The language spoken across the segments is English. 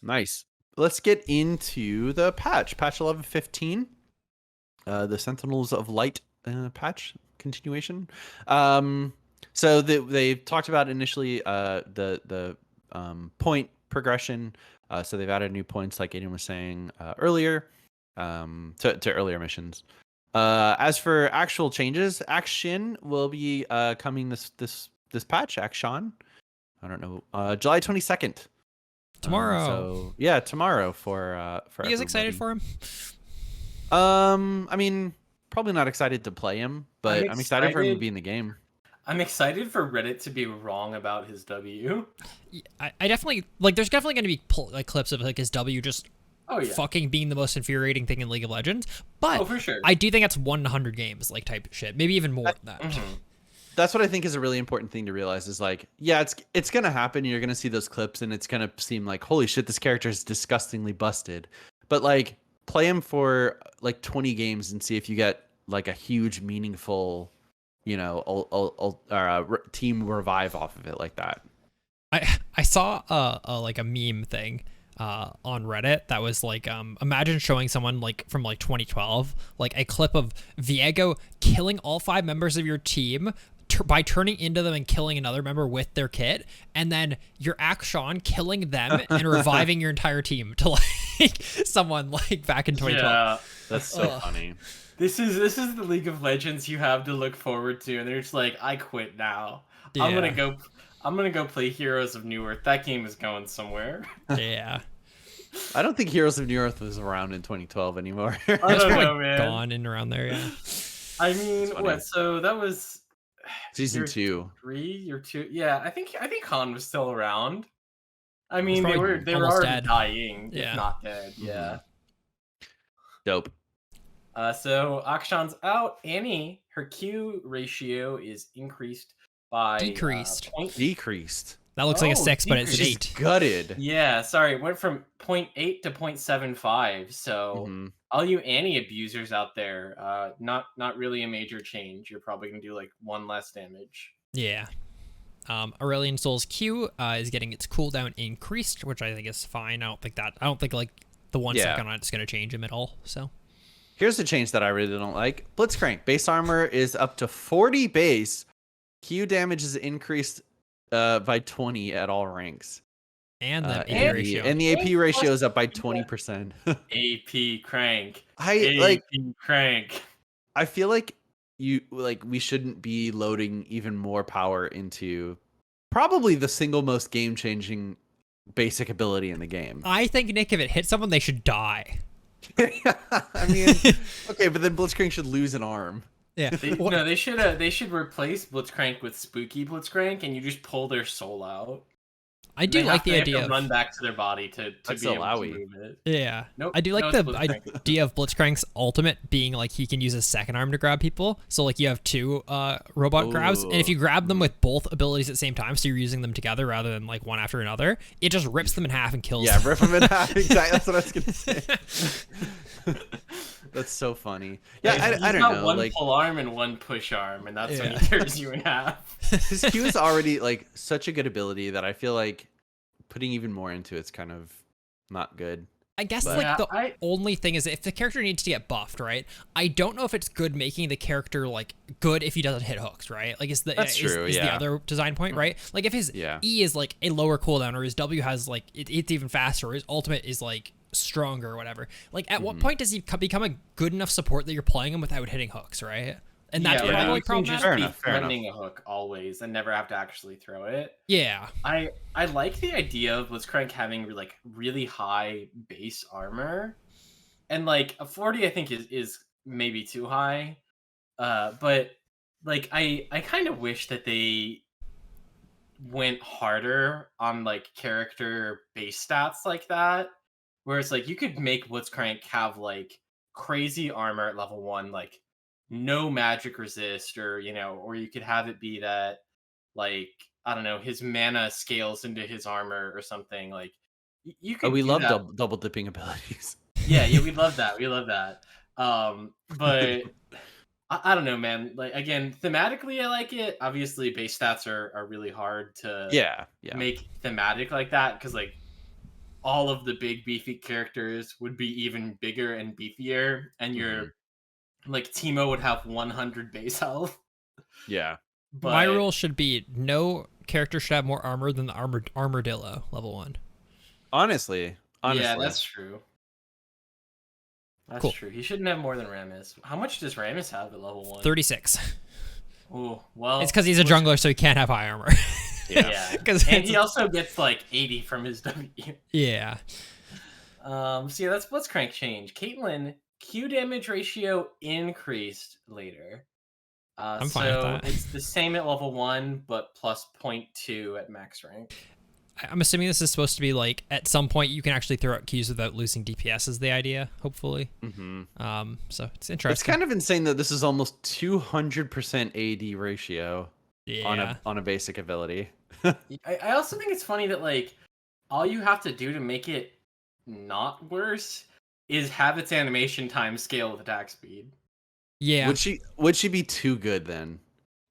Nice. Let's get into the patch. Patch 11.15. The Sentinels of Light patch continuation. So they talked about initially the point progression. So they've added new points, like Aiden was saying earlier, to earlier missions. As for actual changes, Action will be coming this patch. Action, I don't know, July 22nd. Tomorrow. So yeah, tomorrow for you guys excited for him? I mean, probably not excited to play him, but I'm excited for him to be in the game. I'm excited for Reddit to be wrong about his W. I definitely there's definitely going to be clips of his W just fucking being the most infuriating thing in League of Legends. But for sure. I do think that's 1 in 100 games type shit, maybe even more than that. Mm-hmm. That's what I think is a really important thing to realize is it's gonna happen. You're gonna see those clips and it's gonna seem like, holy shit, this character is disgustingly busted. But play him for 20 games and see if you get a huge meaningful, team revive off of it like that. I saw a meme thing on Reddit that was imagine showing someone from 2012 a clip of Viego killing all 5 members of your team by turning into them and killing another member with their kit, and then your Akshan killing them and reviving your entire team to someone back in 2012. Yeah, that's so funny. This is the League of Legends you have to look forward to, and they're just I quit now. Yeah. I'm gonna go play Heroes of New Earth. That game is going somewhere. Yeah. I don't think Heroes of New Earth was around in 2012 anymore. I don't know, man. Gone in around there, yeah. I mean, what? So that was season 2, 3 or 2. Yeah, I think Han was still around. I mean, they were already dead. Dying, if not dead. Yeah. Dope. So Akshan's out. Annie, her Q ratio is increased by decreased. That looks like a 6, but it's an 8. Gutted. Yeah, sorry, it went from 0.8 to 0.75. So all you Annie abusers out there, not really a major change. You're probably gonna do 1 less damage. Yeah. Aurelion Sol's Q is getting its cooldown increased, which I think is fine. I don't think the 1 second on it's gonna change him at all. So here's the change that I really don't like. Blitzcrank base armor is up to 40 base. Q damage is increased by 20 at all ranks. And the AP ratio. And the AP ratio is up by 20%. AP crank. Crank. I feel like we shouldn't be loading even more power into probably the single most game-changing basic ability in the game. I think, Nick, if it hits someone, they should die. I mean, okay, but then Blitzcrank should lose an arm. Yeah. They should replace Blitzcrank with Spooky Blitzcrank, and you just pull their soul out. I do like the idea of run back to their body to be able to move it. Yeah. Nope, I do like the idea of Blitzcrank's ultimate being he can use his second arm to grab people. So you have 2 robot grabs, and if you grab them with both abilities at the same time, so you're using them together rather than one after another, it just rips them in half and kills them. Yeah, rip them in half. Exactly. That's what I was gonna say. That's so funny. Yeah, I don't know. 1 pull arm and 1 push arm, and that's when he tears you in half. His Q is already such a good ability that I feel like putting even more into it's kind of not good. I guess the only thing is if the character needs to get buffed, right? I don't know if it's good making the character good if he doesn't hit hooks, right? Is the other design point, right? If his E is a lower cooldown, or his W has it's even faster, or his ultimate is stronger or whatever. At what point does he become a good enough support that you're playing him without hitting hooks, right? And that's probably problematic. Fair enough. A hook always and never have to actually throw it. Yeah. I like the idea of Blitzcrank having really high base armor, and a 40 I think is maybe too high. But I kind of wish that they went harder on character base stats like that, where it's you could make Blitzcrank have crazy armor at level 1, no magic resist, or you could have it be that I don't know, his mana scales into his armor or something. You could. We love double dipping abilities. Yeah, we love that. We love that. But I don't know, man. Again, thematically, I like it. Obviously, base stats are really hard to make thematic like that, because all of the big beefy characters would be even bigger and beefier, and your like Teemo would have 100 base health. Yeah. But my rule should be no character should have more armor than the armadillo level 1. Honestly. Yeah, that's true. That's cool. true. He shouldn't have more than Rammus. How much does Rammus have at level 1? 36. Oh, well. It's because he's a jungler, so he can't have high armor. Yeah. And he also gets like 80 from his W. Yeah. So yeah, that's Blitzcrank change. Caitlyn, Q damage ratio increased later. I'm fine with that. It's the same at level 1, but plus 0.2 at max rank. I'm assuming this is supposed to be like at some point you can actually throw out Qs without losing DPS is the idea, hopefully. So it's interesting. It's kind of insane that this is almost 200% AD ratio on a basic ability. I also think it's funny that like all you have to do to make it not worse is have its animation time scale with attack speed. Yeah. Would she be too good then?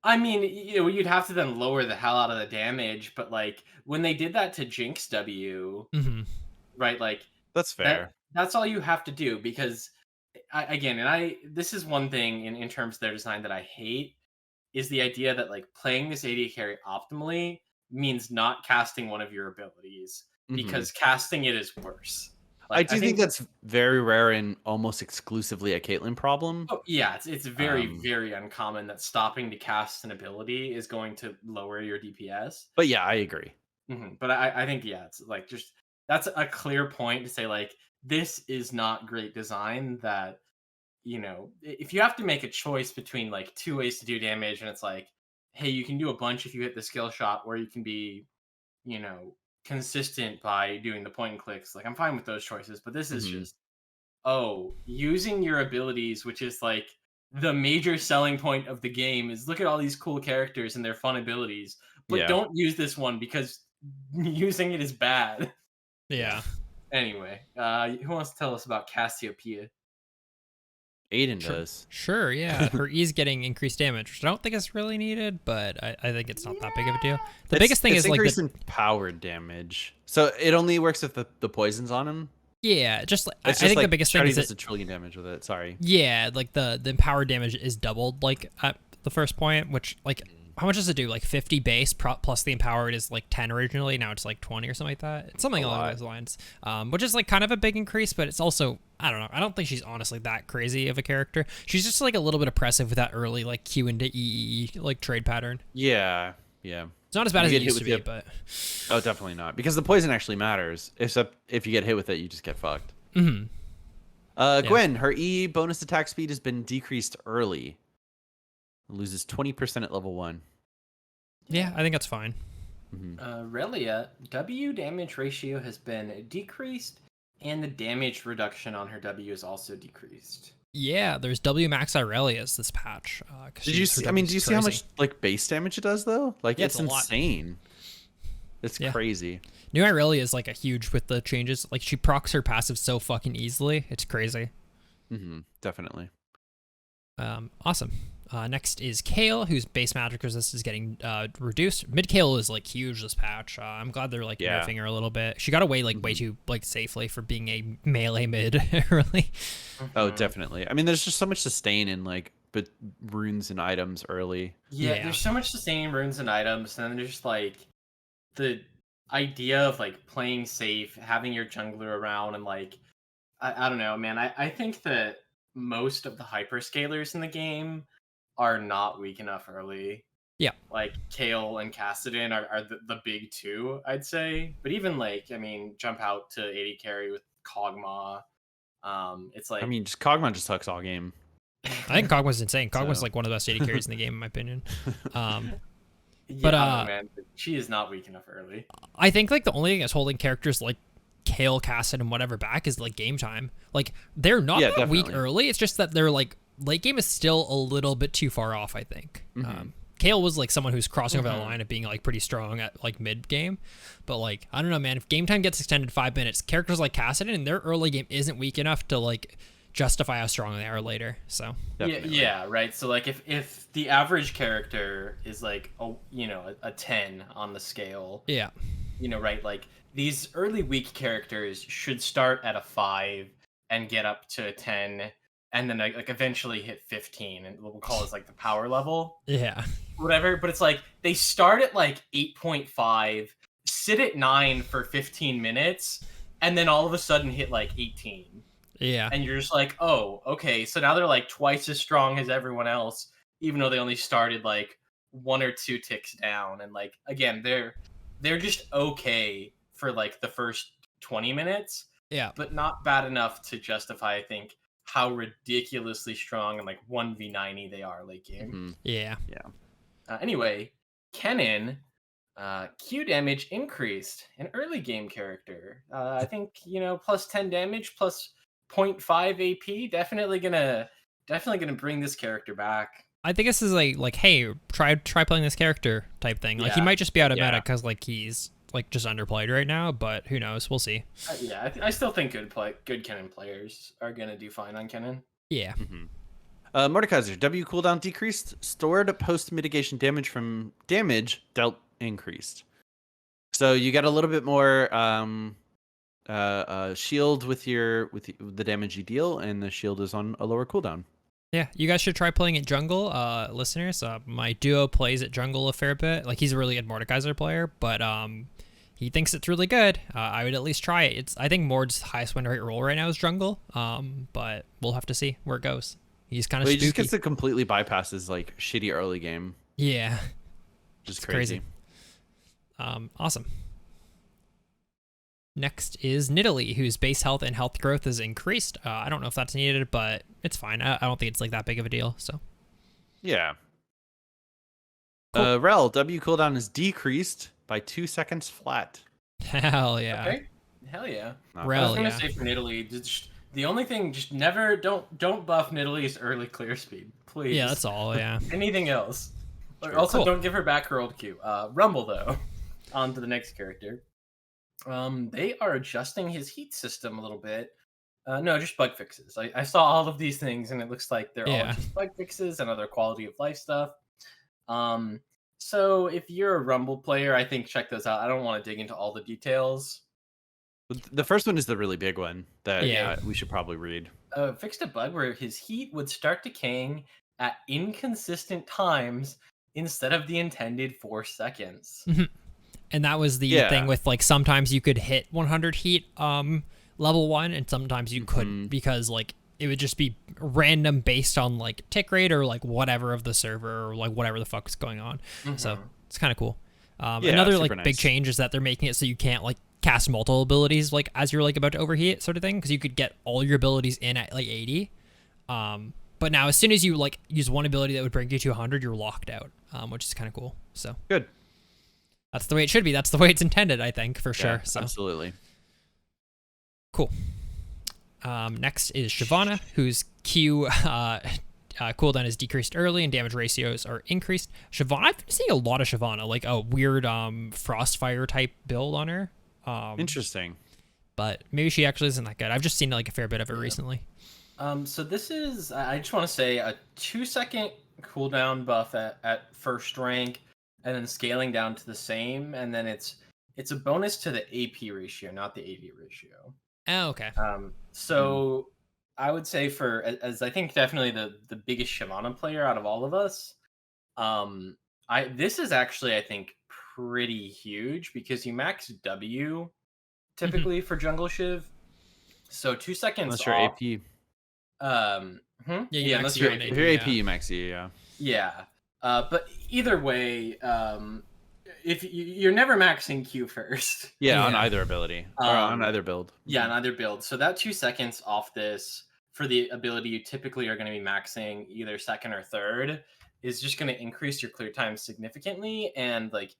I mean, you'd have to then lower the hell out of the damage, but like when they did that to Jinx W, right? Like that's fair. That's all you have to do because, this is one thing in terms of their design that I hate is the idea that like playing this AD carry optimally means not casting one of your abilities because casting it is worse. Like, I think that's very rare and almost exclusively a Caitlyn problem. Oh, yeah, it's very, very uncommon that stopping to cast an ability is going to lower your DPS. But yeah, I agree. But I think, yeah, it's like just that's a clear point to say, like, this is not great design that, if you have to make a choice between like 2 ways to do damage and it's like, hey, you can do a bunch if you hit the skill shot, or you can be, consistent by doing the point and clicks. Like I'm fine with those choices, but this is just using your abilities, which is like the major selling point of the game is look at all these cool characters and their fun abilities, but don't use this one because using it is bad. Yeah. Anyway, who wants to tell us about Cassiopeia? Aiden does. Sure, yeah. Her E's getting increased damage, which I don't think is really needed, but I think it's not that big of a deal. The biggest thing is like increase in power damage. So it only works if the poison's on him? Yeah, I think like the biggest thing is does a trillion damage with it, sorry. Yeah, like the power damage is doubled like at the first point, which like how much does it do? Like 50 base plus the empowered is like 10 originally. Now it's like 20 or something like that. It's something along those lines, which is like kind of a big increase, but it's also, I don't know. I don't think she's honestly that crazy of a character. She's just like a little bit oppressive with that early like Q into EE like trade pattern. Yeah. It's not as bad as it used to be, but... Oh, definitely not. Because the poison actually matters. Except if you get hit with it, you just get fucked. Gwen, her E bonus attack speed has been decreased early. Loses 20% at level 1. Yeah, I think that's fine. Relia, W damage ratio has been decreased, and the damage reduction on her W is also decreased. Yeah, there's W max Aurelia's this patch. Did you see? I mean, do you see how much like base damage it does though? Like it's insane. It's crazy. New Irelia is like a huge with the changes. Like she procs her passive so fucking easily. It's crazy. Definitely. Awesome. Next is Kale, whose base magic resist is getting reduced. Mid Kale is like huge this patch. I'm glad they're like nerfing her a little bit. She got away like way too like safely for being a melee mid, really. Oh, definitely. I mean, there's just so much sustain in like runes and items early. Yeah, there's so much sustain in runes and items, and then there's just like the idea of like playing safe, having your jungler around, and like I don't know, man. I think that most of the hyperscalers in the game are not weak enough early. Yeah. Like Kale and Kassadin are the big two, I'd say. But even like, I mean, jump out to AD carry with Kog'Maw. It's like, I mean, just Kog'Maw just sucks all game. I think Kog'Maw's insane. Kog'Maw's like one of the best AD carries in the game, in my opinion. But man, she is not weak enough early. I think like the only thing that's holding characters like Kale, Kassadin, and whatever back is like game time. Like they're not that weak early. It's just that they're like late game is still a little bit too far off, I think. Kale was like someone who's crossing over the line of being like pretty strong at like mid game, but like I don't know, man. If game time gets extended 5 minutes, characters like Kassadin and their early game isn't weak enough to like justify how strong they are later. So yeah, right. So like if the average character is like a 10 on the scale, yeah, right, like these early weak characters should start at a 5 and get up to a 10, and then like eventually hit 15, and we'll call this like the power level. Yeah. Whatever, but it's like they start at like 8.5, sit at 9 for 15 minutes, and then all of a sudden hit like 18. Yeah. And you're just like, oh, okay, so now they're like twice as strong as everyone else, even though they only started like 1 or 2 ticks down. And like, again, they're just okay for like the first 20 minutes. Yeah. But not bad enough to justify, I think, how ridiculously strong and like 1v90 they are late game. Mm-hmm. Yeah. Anyway, Kennen, Q damage increased, an early game character. I think, plus 10 damage, plus 0.5 AP, definitely gonna bring this character back. I think this is like, hey, try playing this character type thing. Like he might just be out of meta because like he's like just underplayed right now, but who knows? We'll see. I still think good Kennen players are gonna do fine on Kennen. Yeah. Mm-hmm. Mordekaiser, W cooldown decreased, stored post mitigation damage from damage dealt increased. So you get a little bit more shield with the damage you deal, and the shield is on a lower cooldown. Yeah, you guys should try playing at jungle, listeners. My duo plays at jungle a fair bit. Like he's a really good Mordekaiser player, but he thinks it's really good. I would at least try it. I think Mord's highest win rate role right now is jungle. But we'll have to see where it goes. He's kind of spooky. He just gets to completely bypasses like shitty early game. Yeah, just crazy. Awesome. Next is Nidalee, whose base health and health growth is increased. I don't know if that's needed, but it's fine. I don't think it's like that big of a deal. So yeah. Cool. Rel, W cooldown is decreased by 2 seconds flat. Hell yeah. Okay. Hell yeah. Rel, I was gonna say for Nidalee, the only thing, just never don't buff Nidalee's early clear speed, please. Yeah, that's all. Yeah. Anything else? Sure. Also, cool. Don't give her back her old Q. Rumble though. On to the next character. They are adjusting his heat system a little bit. No, just bug fixes. I saw all of these things, and it looks like they're all just bug fixes and other quality of life stuff. So if you're a Rumble player, I think check those out. I don't want to dig into all the details. The first one is the really big one that we should probably read. Fixed a bug where his heat would start decaying at inconsistent times instead of the intended 4 seconds. And that was the thing with like sometimes you could hit 100 heat level 1 and sometimes you couldn't because like it would just be random based on like tick rate or like whatever of the server or like whatever the fuck is going on. So it's kind of cool. Another like big change is that they're making it so you can't like cast multiple abilities like as you're like about to overheat sort of thing, because you could get all your abilities in at like 80. But now as soon as you like use one ability that would bring you to 100, you're locked out, which is kind of cool. So good. That's the way it should be. That's the way it's intended, I think, for sure. So. Absolutely. Cool. Next is Shyvana, whose Q cooldown is decreased early and damage ratios are increased. Shyvana, I've been seeing a lot of Shyvana, like a weird Frostfire type build on her. Interesting. But maybe she actually isn't that good. I've just seen like a fair bit of it recently. So this is, I just want to say, a 2-second cooldown buff at first rank, and then scaling down to the same, and then it's a bonus to the AP ratio, not the AD ratio. Oh, okay. So I would say as I think definitely the biggest Shyvana player out of all of us, this is actually I think pretty huge because you max W typically for jungle Shiv. So 2 seconds unless you're off, AP. Unless you're AP. If you're AP, you max E, yeah. Yeah. But either way, if you're never maxing Q first. Yeah, on either ability. Or on either build. Yeah, on either build. So that 2 seconds off this for the ability you typically are going to be maxing either second or third is just going to increase your clear time significantly. And like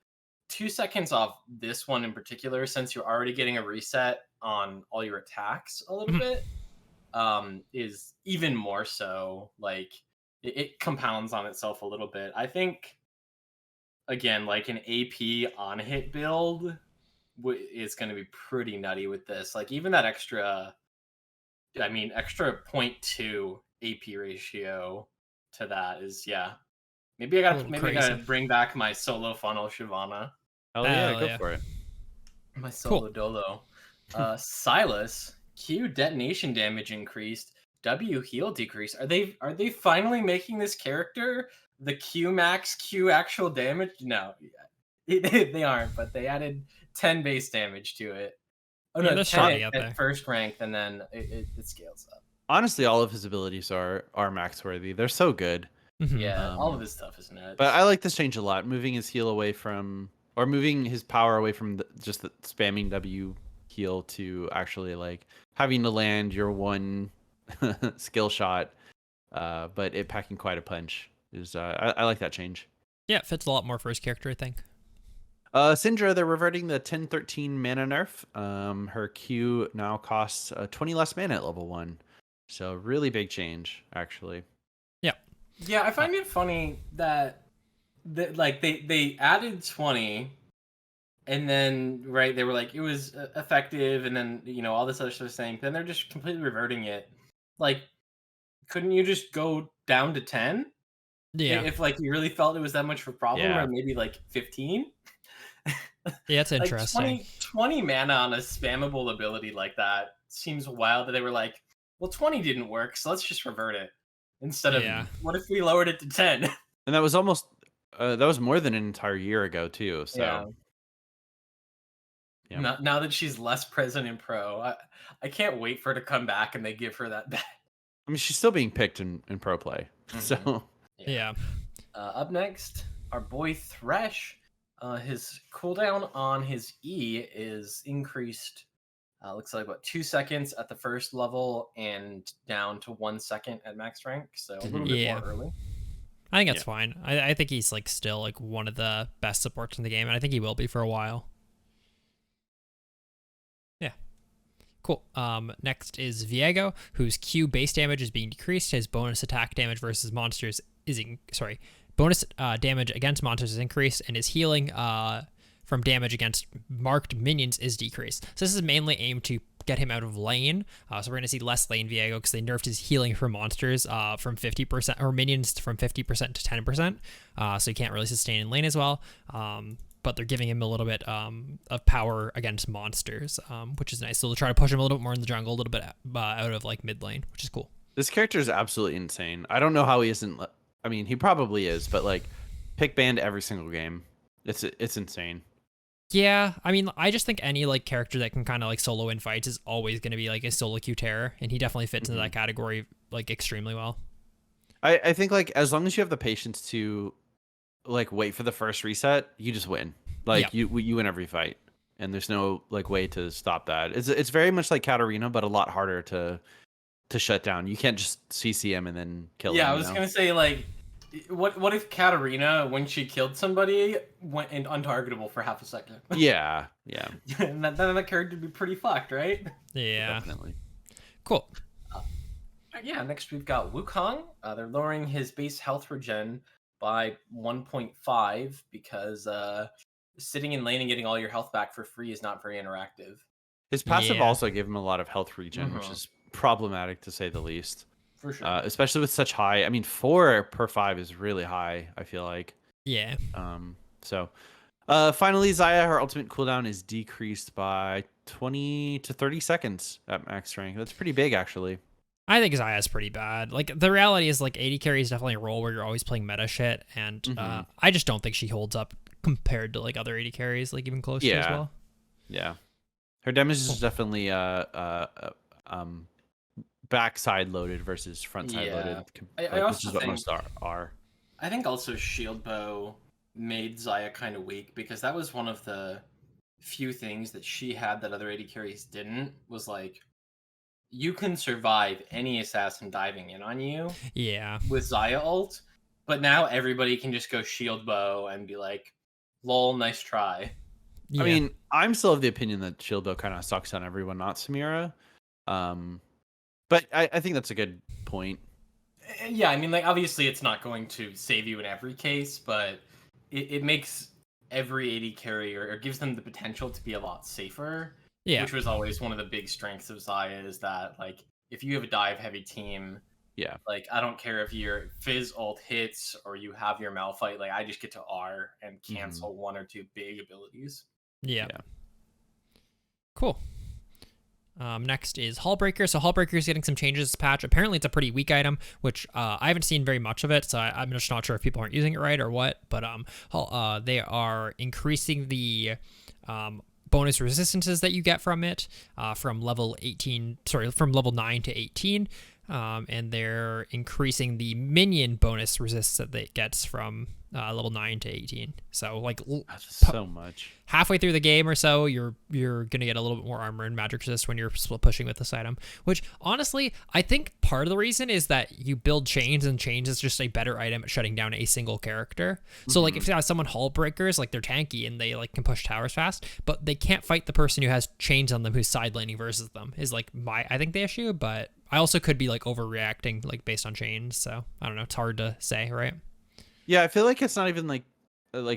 2 seconds off this one in particular, since you're already getting a reset on all your attacks a little bit, is even more so like it compounds on itself a little bit. I think, again, like an AP on hit build is going to be pretty nutty with this. Like even that extra 0.2 AP ratio to that is, maybe I gotta bring back my solo funnel Shyvana. Oh yeah, go for it. My solo dolo. Silas, Q detonation damage increased, W heal decrease. Are they finally making this character the Q max Q actual damage? No, they aren't, but they added 10 base damage to it. Oh no, 10 at first rank, and then it scales up. Honestly, all of his abilities are max worthy. They're so good. Yeah, all of his stuff is nuts. But I like this change a lot. Moving his heal away from, or moving his power away from just the spamming W heal to actually like having to land your one skill shot, but it packing quite a punch. Is I like that change. Yeah, it fits a lot more for his character, I think. Syndra, they're reverting the 10-13 mana nerf. Her Q now costs 20 less mana at level 1. So really big change, actually. Yeah. Yeah, I find it funny that like they added 20 and then they were like it was effective, and then all this other stuff saying, then they're just completely reverting it. Like, couldn't you just go down to 10? Yeah. If like you really felt it was that much of a problem, or maybe like 15? Yeah, it's interesting. Like 20 mana on a spammable ability like that seems wild that they were like, well, 20 didn't work, so let's just revert it. Instead of, what if we lowered it to 10? And that was almost, that was more than an entire year ago, too. So, yeah. Now that she's less present in Pro, I can't wait for her to come back and they give her that back. I mean, she's still being picked in Pro Play. Mm-hmm. So, yeah. Up next, our boy Thresh. His cooldown on his E is increased. Looks like 2 seconds at the first level and down to 1 second at max rank. So a little bit more early. I think that's fine. I think he's like still like one of the best supports in the game, and I think he will be for a while. Yeah. Cool. Next is Viego, whose Q base damage is being decreased. His bonus attack damage versus monsters is bonus damage against monsters is increased, and his healing from damage against marked minions is decreased. So this is mainly aimed to get him out of lane. So we're going to see less lane Viego because they nerfed his healing for monsters from 50%, or minions from 50% to 10%. So he can't really sustain in lane as well. But they're giving him a little bit of power against monsters, which is nice. So they'll try to push him a little bit more in the jungle, a little bit out of like mid lane, which is cool. This character is absolutely insane. I don't know how he isn't. I mean, he probably is, but like pick banned every single game. It's insane. Yeah, I mean, I just think any like character that can kind of like solo in fights is always going to be like a solo Q terror, and he definitely fits into that category like extremely well. I think like as long as you have the patience to like wait for the first reset, you just win. Like you win every fight, and there's no like way to stop that. It's very much like Katarina, but a lot harder to shut down. You can't just CC him and then kill him. Yeah, I was gonna say like, what if Katarina, when she killed somebody, went untargetable for half a second? Yeah. And then the character would be pretty fucked, right? Yeah, definitely. Cool. Yeah, next we've got Wukong. They're lowering his base health regen by 1.5 because sitting in lane and getting all your health back for free is not very interactive. His passive also gave him a lot of health regen, which is problematic to say the least. For sure. Especially with such high. I mean, 4 per 5 is really high, I feel like. Yeah. So finally, Xayah, her ultimate cooldown is decreased by 20 to 30 seconds at max rank. That's pretty big, actually. I think Xayah's pretty bad. Like, the reality is, like, AD carry is definitely a role where you're always playing meta shit, and I just don't think she holds up compared to, like, other AD carries, like, even close to as well. Yeah. Her damage is definitely backside loaded versus front side loaded, which is what most are. I think also Shield Bow made Xayah kind of weak because that was one of the few things that she had that other AD carries didn't, was like, you can survive any assassin diving in on you with Xayah ult, but now everybody can just go Shield Bow and be like, lol, nice try. I mean, I'm still of the opinion that Shield Bow kind of sucks on everyone, not Samira. But I think that's a good point. Yeah, I mean, like, obviously it's not going to save you in every case, but it makes every AD carry, or gives them the potential to be a lot safer. Yeah. Which was always one of the big strengths of Xayah, is that, like, if you have a dive-heavy team, like, I don't care if your Fizz ult hits or you have your Malphite, like, I just get to R and cancel one or two big abilities. Yeah. Cool. Next is Hullbreaker. So Hullbreaker is getting some changes this patch. Apparently it's a pretty weak item, which I haven't seen very much of it, so I'm just not sure if people aren't using it right or what. But they are increasing the bonus resistances that you get from it from level 9 to 18. And they're increasing the minion bonus resist that it gets from level 9 to 18. So like that's so much. Halfway through the game or so, you're gonna get a little bit more armor and magic resist when you're split pushing with this item. Which honestly, I think part of the reason is that you build chains, and chains is just a better item at shutting down a single character. So like if you have someone hull breakers, like they're tanky and they like can push towers fast, but they can't fight the person who has chains on them who's side laning versus them. Is like I think the issue, but I also could be like overreacting like based on chains. So I don't know. It's hard to say, right? Yeah, I feel like it's not even like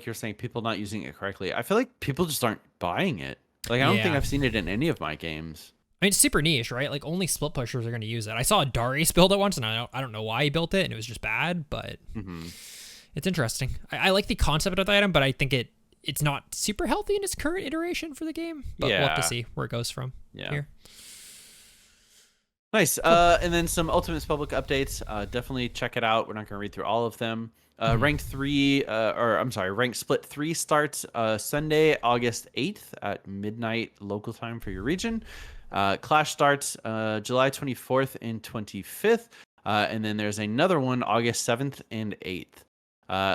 you're saying people not using it correctly. I feel like people just aren't buying it. Like I don't think I've seen it in any of my games. I mean, it's super niche, right? Like only split pushers are going to use it. I saw a Darius build it once, and I don't know why he built it, and it was just bad, but it's interesting. I like the concept of the item, but I think it's not super healthy in its current iteration for the game. But we'll have to see where it goes from here. Nice. And then some Ultimate Spellbook updates. Definitely check it out. We're not going to read through all of them. Ranked Split 3 starts Sunday, August 8th at midnight local time for your region. Clash starts July 24th and 25th. And then there's another one August 7th and 8th.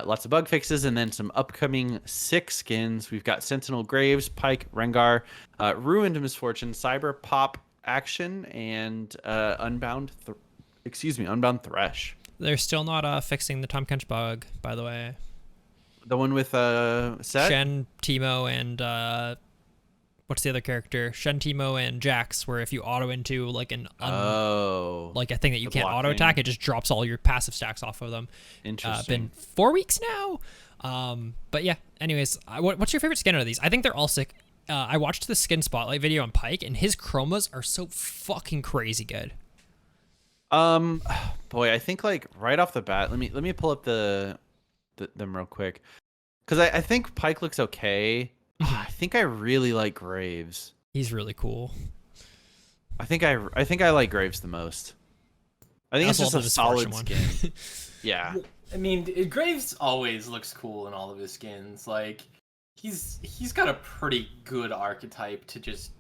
Lots of bug fixes, and then some upcoming 6 skins. We've got Sentinel Graves, Pike, Rengar, Ruined Misfortune, Cyber Pop Action, and Unbound Thresh. They're still not fixing the Tom Kench bug, by the way. The one with Set? Shen, Teemo, and what's the other character? Shen, Teemo, and Jax, where if you auto into like like a thing that you can't auto attack, it just drops all your passive stacks off of them. Interesting. Been 4 weeks now. But yeah, anyways, what's your favorite skin out of these? I think they're all sick. I watched the skin spotlight video on Pike, and his chromas are so fucking crazy good. Boy, I think like right off the bat, let me pull up them real quick, because I think Pike looks okay. I think I really like Graves. He's really cool. I think I like Graves the most. I think it's just a solid skin. Yeah. I mean, Graves always looks cool in all of his skins. Like he's got a pretty good archetype to just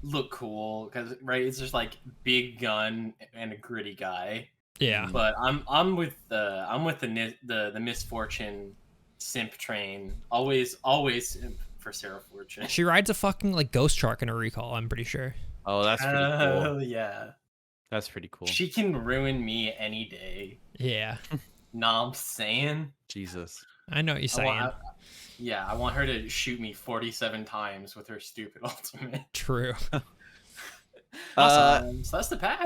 look cool, because it's just like big gun and a gritty guy. Yeah. But I'm with the Misfortune simp train. Always simp for Sarah Fortune. She rides a fucking like ghost shark in her recall, I'm pretty sure. Oh, that's pretty cool. Oh yeah. That's pretty cool. She can ruin me any day. Yeah. Nah, I'm saying. Jesus. I know what you're saying. I want her to shoot me 47 times with her stupid ultimate. True. Awesome. So that's the patch.